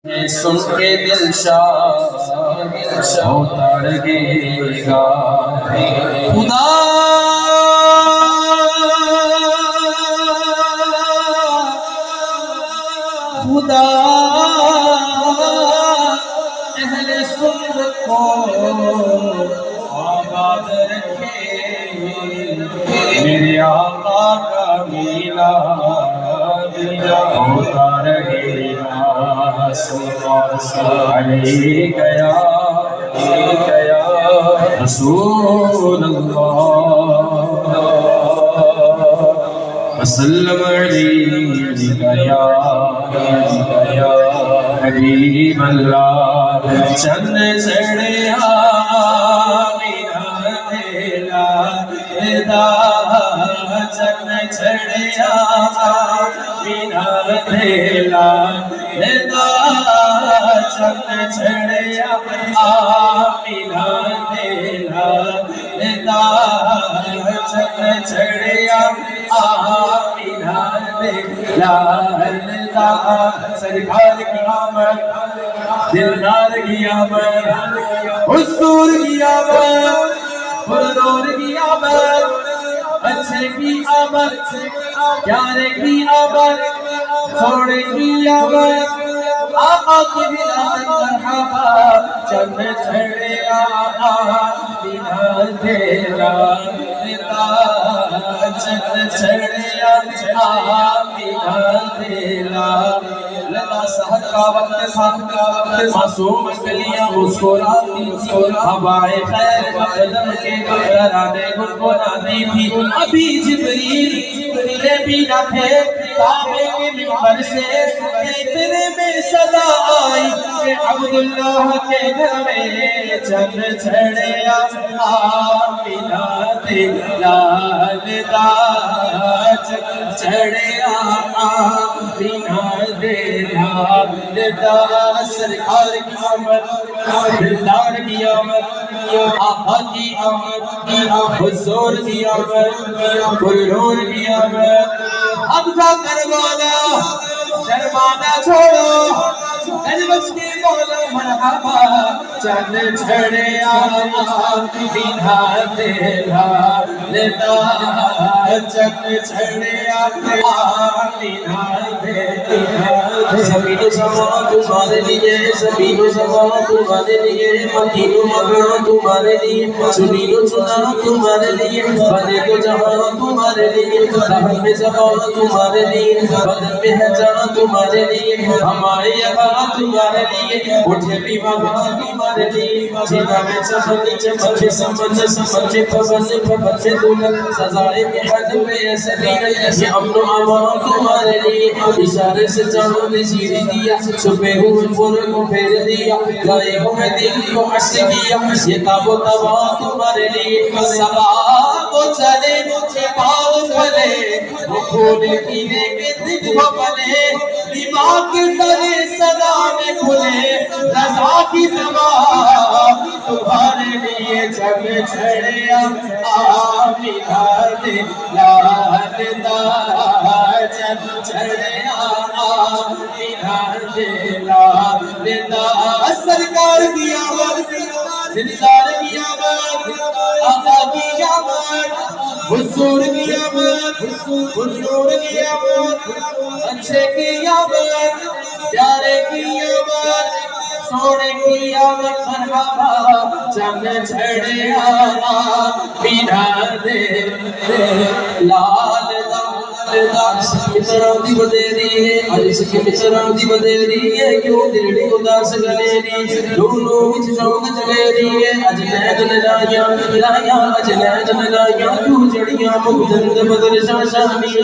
سن کے دل شاد ہوتا رہے گا خدا خدا اہل سنت کو آباد رکھے میرے آقا کا میلاد ہوتا رہے گا صلی اللہ علیہ یا رسول اللہ وسلم علیہ یا حبیب اللہ چند چڑھے آمینہ دیلا دا چند چڑھے آمینہ دیلا دا چند چڑھے آمینہ دیلا دا چند چڑھے آمینہ دیلا دا سرکار کی آمد دلدار کی آمد حضور کی آمد حضور کی آمد اچھے کی آمد پیارے کی آمد سوڑے کی آمد آقا کی بلاد مرحبا چند چھڑے آمینہ دیلا چند چھڑے آمینہ دیلا للا سحر کا وقت تھا معصوم کلیاں مسکراتی ہوائے خیر مقدم کے گھرانے گنگناتی تھی ابھی جبریل بھی نہ تھے کعبے کے منبر سے اتنے میں صدا آئی کہ عبداللہ کے گھر میں چند چھڑے آمینہ دیلا چند چھڑے آمینہ دیلا سرکار کی آمد دلدار کی آمد آقا کی آمد حضور کی آمد حضور کی آمد اب جا کروانا شرمانا چھوڑو نجوش کے مولا مرحبا چند چھڑے آمینہ دیلا چند چھڑے آمینہ دیلا زمین و زمان تمہارے لیے زمین و زمان تمہارے لیے مکین و مکان تمہارے لیے چنین و چنا تمہارے لیے بنے تو جہاں تمہارے لیے لہن میں زبان تمہارے لیے بدن میں ہے جہاں تمہارے لیے ہمارے یہاں تمہارے لیے اٹھے بھی وہاں تمہارے لیے جینا میں چمنی چمچے سمجھے سمجھے پبندے پبندے دولت سزائے میں حد میں ایسے لیے یہ امن و امان تمہارے لیے اشارے سے جہاں نے جیری دیا چھپے ہوئے پورے کو پھیر دیا گائے ہوئے دل کو عشق کیا یہ تاب و تبا تمہارے لیے سبا کو چلے چھپاؤ پھلے وہ پھول کینے کے دل کو بنے دماغ کرے صدا میں کھلے رضا کی زبان تمہارے لیے جب چھڑے آمینہ دیلا جب چھڑے آمینہ دیلا سرکار کی آمد دلدار کی آمد آقا کی آمد حضور کی آمد حضور کی آمد اچھے کی آمد پیارے کی آمد سوڑے کی آمد مرحبا چند چھڑے آمینہ دیلا متران دی بدیری ہے علیس کی متران دی بدیری ہے کیوں دلڑی اداس گلیری دونوں وچ جنگ جلیری ہے اجنید لائیاں لائیاں اجنید لائیاں کیوں جڑیاں مقجند بدر شاشانی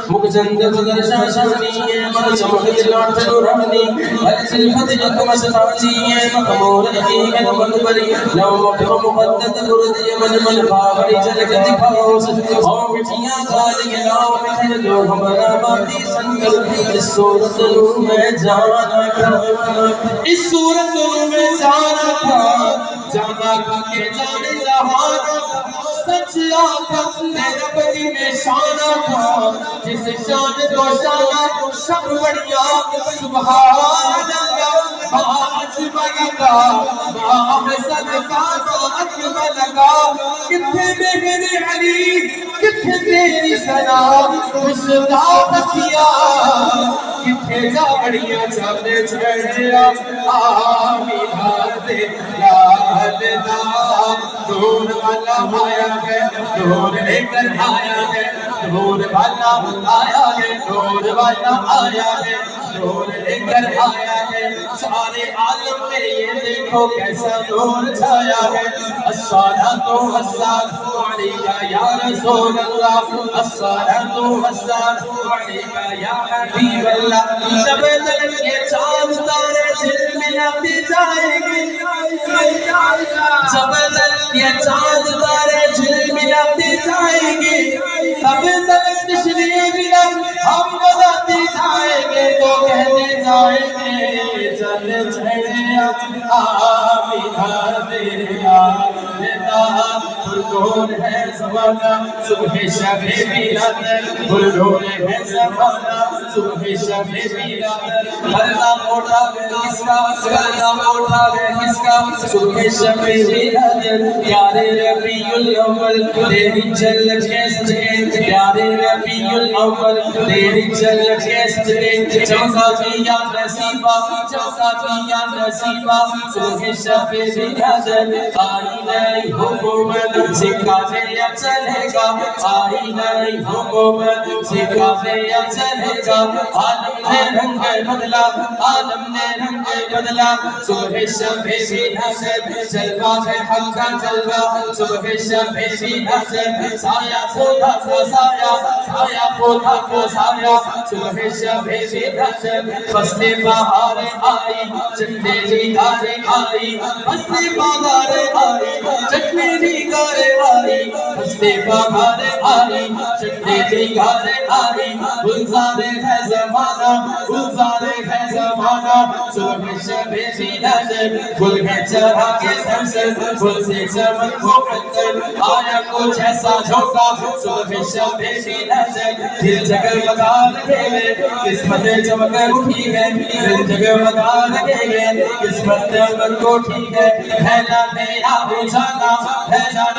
مقجند بدر شاشانی ہے من چمک جلان چلو رہنی علیس الفتح یکم ستانی ہے مقمور حقیقت من بری لو مقم مقدد بردی من من بابری چلک دکھاؤ اور مٹھیاں کھالی گلاؤ میں جو ہمارا باتی سنگل اس صورت میں جانا تھا اس صورت میں جانا تھا جانا کہ جانے زہانا سچ آقا میرا بدی میں شانہ تھا جس شان کو شانہ سب بڑھیا سبحان اجمل کا ماہ صدقہ تو اجمل کا کتھے میرے علی کتھے تیری ثنا مصطفیٰ کتھے جاڑیاں چلے چھڑیا آمینہ دے لال دا دور والا آیا ہے دور لے کر آیا ہے دور والا آیا ہے دور والا آیا ہے دور لے کر آیا ہے سارے عالم میں یہ دیکھو کیسا نور چھایا ہے الصلاۃ والسلام علیکہ یا رسول اللہ الصلاۃ والسلام علیکہ یا حبیب اللہ جب تک یہ چاند تارے جھلملاتے جائیں گے جب تک یہ چاند تارے جھلملاتے جائیں گے تب تک تشریف لم ہم بجاتے جائیں گے تو کہتے جائیں گے چل چھڑے آمینہ دے آمینہ پردور ہے زمانہ صبح شب میلاد پردور ہے زمانہ صبح شب میلاد اللہ موٹا ہے کس کا اللہ موٹا ہے کس کا صبح شب میلاد پیارے ربیع الاول تیری جلت کے سجدے پیارے ربیع الاول تیری جلت کے سجدے چمکا دیا نصیبہ چمکا دیا نصیبہ صبح شب میلاد آئی نئی حکومت سکھاتے یا چلے گا آئی نئی حکومت سکھاتے یا چلے گا عالم نے رنگ بدلا عالم نے رنگ بدلا صبح شب میلاد جلوہ ہے حق کا جلوہ صبح شب میلاد سایہ پھوٹا کا سایہ سایہ پھوٹا کا سایہ صبح شب میلاد فصل بہار آئی چندیری گارے آئی فصل بہار آئی چندیری گارے آئی فصل بہار آئی چندیری گارے آئی گلزار ہے زمانہ گلزار ہے زمانہ صبح شب میلاد گل ہے چڑھا کے سر سے گل سے چمن کو پتر آیا کچھ ایسا جھوکا صبح شب میلاد دل جگمگا لگے گئے قسمت چمک اٹھی ہے دل جگمگا لگے گئے قسمت چمک اٹھی ہے نیا اجالا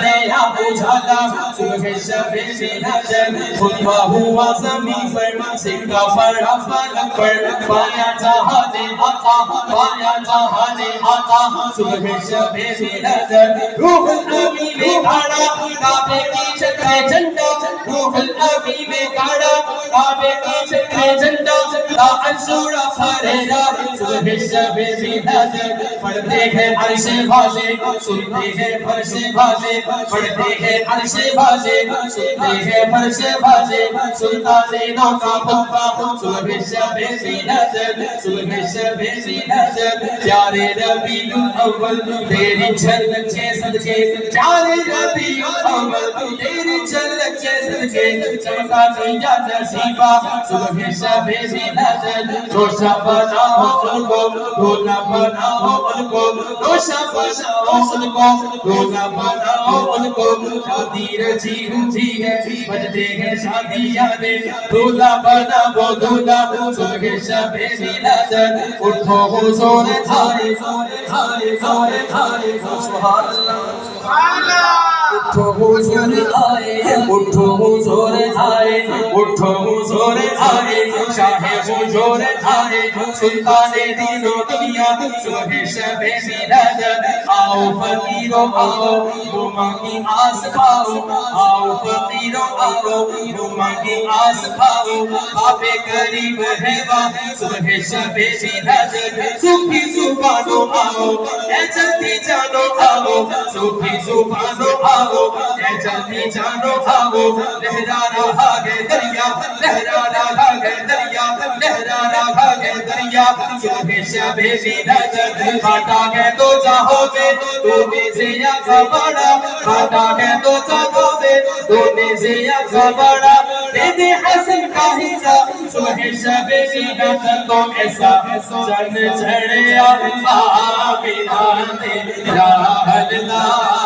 نیا اجالا صبح شب میلاد خطبہ ہوا زمین پر سکہ پڑا فلک پر پایا جہاں آقا پایا جہاں آقا صبح شب میلاد روح النبی میں کھڑا کعبے کی چھت میں جھنڈا روح النبی میں کھڑا کعبے کی چھت میں جھنڈا عاشورا پھریدا صبح شب میلاد پڑھتے ہیں عرش والے سنتے ہیں فرش والے پڑھتے ہیں عرش والے سنتے ہیں فرش والے سلطان زینوں کا خطبہ صبح شب میلاد صبح شب میلاد پیارے ربیع الاول تیری جھلک کے صدقے پیارے ربیع الاول تیری جھلک کے صدقے چمکا دیا نصیبہ صبح شب میلاد روشن بناؤ ان کو رونا بناؤ ان کو روشن بناؤ ان کو رونا بناؤ ان کو شادی رچی ہوئی ہے بجتے ہیں شادیاں نے دولہا بنا وہ دولہا صبح شب میلاد اٹھو حضور آئے سبحان اللہ اٹھو حضور آئے اٹھو حضور آئے اٹھو حضور آئے شاہ حضور آئے سلطان دین و دنیا صبح شب میلاد آؤ فقیرو آؤ وہ مانگی آس پاؤ آؤ فقیرو آؤ وہ مانگی آس پاؤ باب قریب ہے واہ صبح شب میلاد صوفی زبانو آؤ اے جلدی جانو آؤ صوفی زبانو آؤ اے جلدی جانو آؤ لہرا رہا ہے دریا لہرا رہا ہے دریا لہرا رہا ہے دریا صبح شب میلاد کاٹا ہے تو جاؤ گے تو سے یا بڑا کاٹا ہے تو جاؤ گے تو سے یا بڑا دے دے حسن کا حصہ صبح شب میلاد تو ایسا چند چڑھے آمینہ دے یا اللہ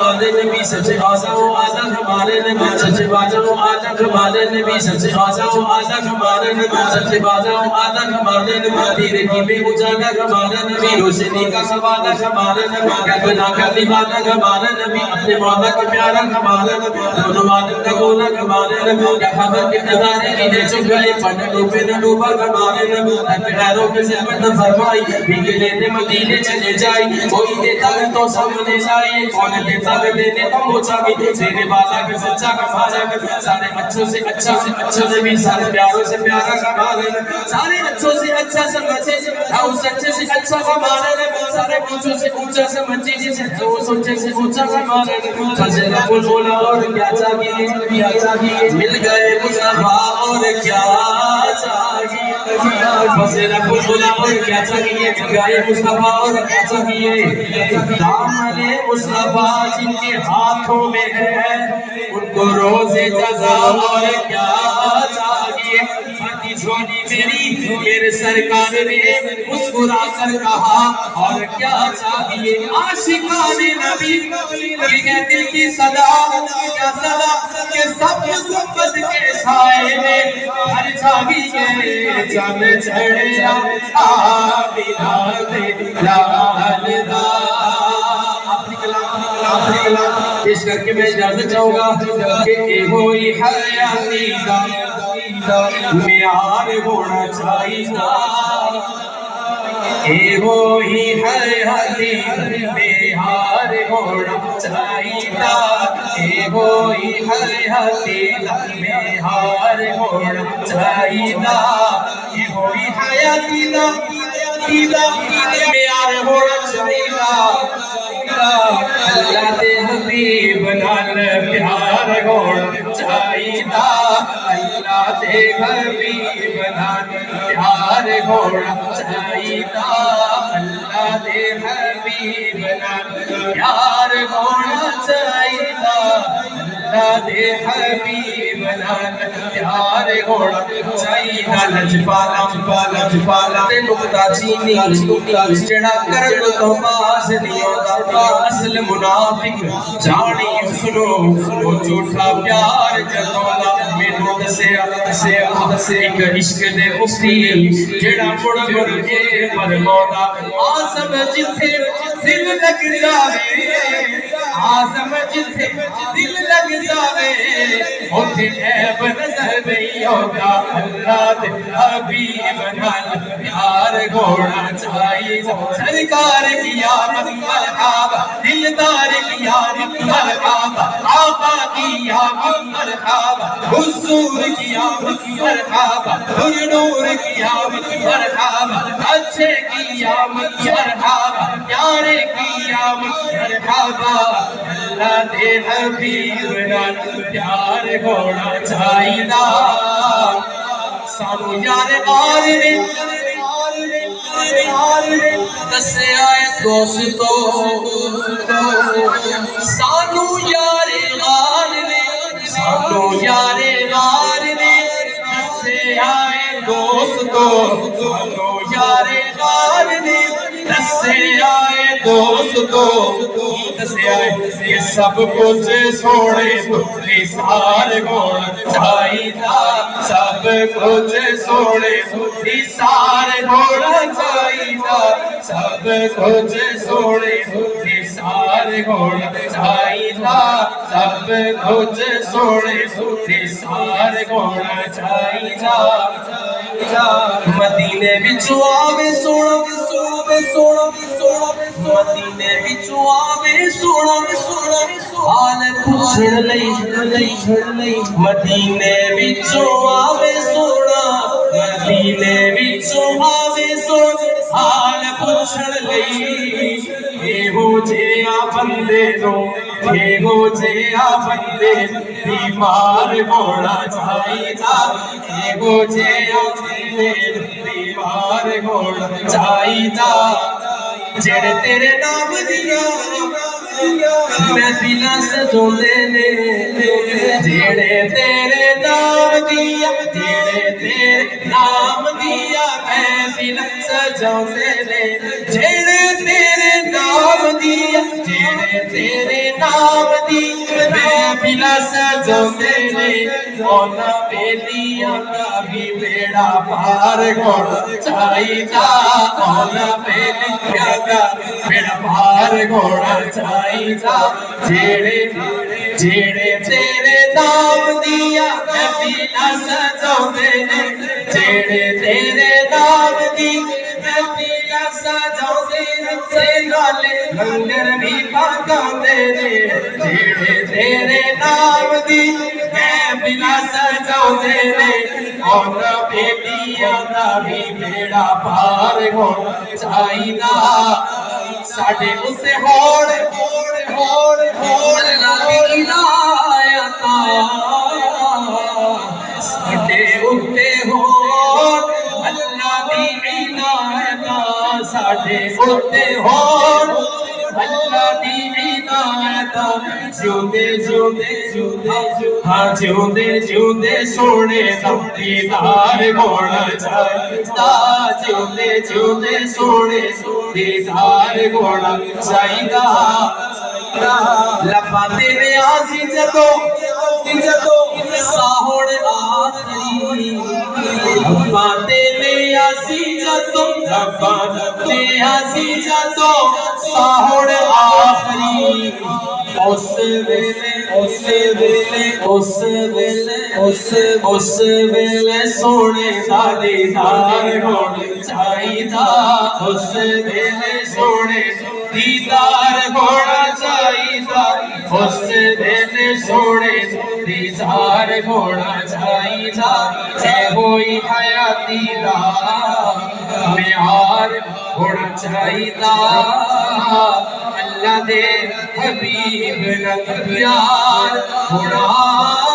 ہمارے نبی سب سے اعلیٰ و اعلیٰ ہمارے نبی سب سے بالا و اعلیٰ ہمارے نبی سب سے اعلیٰ و اعلیٰ ہمارے نبی سب سے بالا و اعلیٰ ہمارے نبی تیرے میں اجالا ہمارے نبی روشنی کا سوالا ہمارے نبی بنا کر دیوانا ہمارے نبی اپنے مولا کے پیارا ہمارے نبی دونوں عالم کا گولا ہمارے نبی خبر کے نظارے کی دے چک گئے پڑھنے پہ نہ ڈوبا ہمارے نبی پیروں کے سے پڑھنا فرمائی بھیگے لیتے مدینے چلے جائی کوئی دیتا ہے تو سامنے جائے کون دیتا ہے دینے کو موچا بھی تیرے بالا کے سچا ہمارا سارے اچھوں سے اچھا نبی سارے پیاروں سے پیارا ہمارے سارے اچھوں سے اچھا سمجھے سچے سے اچھا ہمارے سارے اونچوں سے اونچا سمجھے سچے سے اونچا ہمارے فضل بولا اور کیا چاہیے مل گئے مصطفیٰ اور کیا چاہیے فضل بولا اور کیا چاہیے مل گئے مصطفیٰ اور کیا چاہیے دامن مصطفیٰ جن کے ہاتھوں میں ہے ان کو روز جزا اور کیا چاہیے جھولی میری میرے سرکار نے مسکرا کر کہا اور کیا چاہیے عاشقان نبی یہ دل کی صدا کیا صدا کہ سب گنبد کے سائے میں ہر چاہیے جان چڑھیا آمینہ لالدہ اپنی کلام پیش کر کے میں اجازت چاہوں گا کہ اے ہوئی حیاتی دا میار ہونا چاہیے اے وہی حیاتی میار ہونا چاہیے اے وہی حیاتی میار ہونا چاہیے اے وہی حیاتی میار ہونا چاہیے اللہ دے حبیب نال پیار ہونا چاہیے اللہ دے حبیب نال پیار ہونا چاہیے اللہ دے حبیب نال پیار ہونا چاہیے اللہ دے حبیب نال پیار ہونا چاہیے لجپالا تے نقطہ چینی جڑا کرن تو باز نہیں ہوتا اصل منافق جانی سنو وہ جھوٹا پیار جتولا مینوں دسیا ایک عشق دے مفتی جڑا مڑ کے پر مولا آسم جتھے دل لگ جاوے آسم جتھے دل لگ جاوے اوتھے عیب نظر نہیں ہوتا اللہ دے حبیب نال پیار ہونا چاہیے سرکار کی آمد مرحبا دلدار کی آمد مرحبا آقا کی آمد مرحبا حضور کی آمد مرحبا نور کی آمد مرحبا اچھے کی آمد مرحبا پیارے کی آمد مرحبا اللہ دے حبیب نال پیار ہونا چاہیے سانو یار غار نے دسیا دوستو سانو یار غار نے دسیا دوستو سانو یار غار نے دسیا دوستو دسیا یہ سب کچھ سونے نثار ہونا چاہیے سب کچھ سونے نثار ہونا چاہیے سب کچھ سونے نثار ہونا چاہیے سب کچھ سونے نثار ہونا چاہیے مدینے وچوں آوے سونا مدینے وچوں آوے سونا حال پوچھن لئی مدینے وچوں آوے سونا مدینے وچوں آوے سونا حال پوچھن لئی ایہو جہا بندے نوں ایہو جہا بندے بیمار ہونا چاہیے ایہو جہا بندے بیمار ہونا چاہیے جڑے تیرے نام دیا محفلاں سجاوندے نے جڑے تیرے نام دیا جڑے تیرے نام دیا محفلاں سجاوندے نے جڑے تیرے نام دیا جیڑے تیرے نام دی محفل سجاؤندے نے انہاں بیلیاں دا بھی بیڑا پار ہونا چاہیدا انہاں بیلیاں دا بیڑا پار ہونا چاہیدا جیڑے تیرے نام دیا محفل سجاؤندے نے جیڑے تیرے نام دی محفل سجاؤندے نے گالے لنگر بھی پکاندے نے جیڑے تیرے نام دی محفل سجاؤندے نے انہاں بیلیاں دا بھی بیڑا پار ہونا چاہیدا ساڈے اسے ہوڑ اللہ دی عنایتاں ساڈے اُتے ہون اللہ دی عنایتاں ساڈے اُتے ہون اللہ دی عنایتاں جیوندے جیوندے سونے دا دیدار ہونا چاہیدا جیوندے سونے دیدار ہونا چاہیدا لباں تے نیازی جدوں ساہوڑ آخری لباں تے نیازی جدوں ساہوڑ آخری اس ویلے سونے دا دیدار ہونا چاہیدا اس ویلے سونے دیدار ہونا چاہیدا اس ویلے سونے دیدار ہونا چاہیدا اے ہوئی حیاتی دا معیار ہونا چاہیدا اللہ دے حبیب نال پیار ہونا